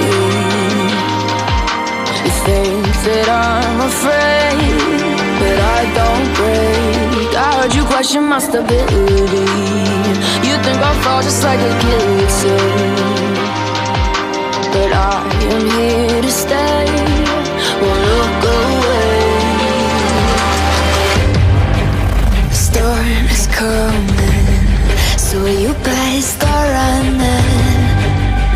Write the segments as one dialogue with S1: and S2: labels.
S1: see. You think that I'm afraid, but I don't break. I heard you question my stability. You think I'll fall just like a guillotine, but I am here to stay. Won't look away. The storm is coming, so you better start running.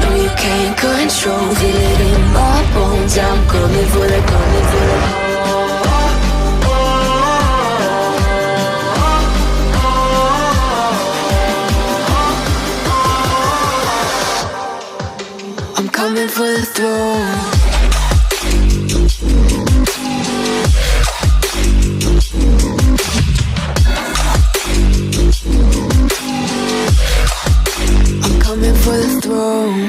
S1: No, you can't control, feel it in my bones. I'm coming for the, coming for the. I'm coming for the throne. I'm coming for the throne.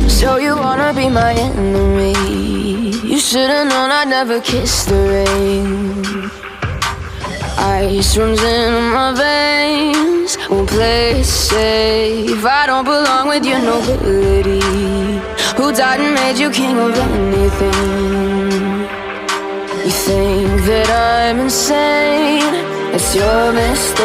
S1: So you wanna be my enemy? You should've known I'd never kiss the rain. Ice runs in my veins, won't play it safe. I don't belong with your nobility. Who died and made you king of anything? You think that I'm insane? It's your mistake.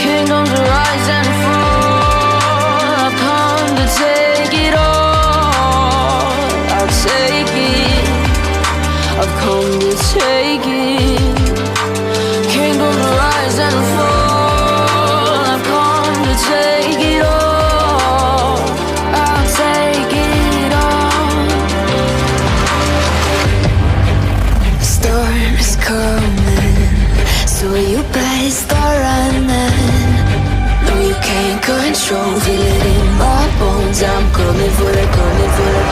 S1: Kingdoms rise and fall, I've come to take it all. I'll take it, I've come to take it. Kingdoms rise and fall, I've come to take it all. I'll take it all. The storm is coming, so you better start running. No, you can't control, feel it in my bones. I'm coming for the, coming for the.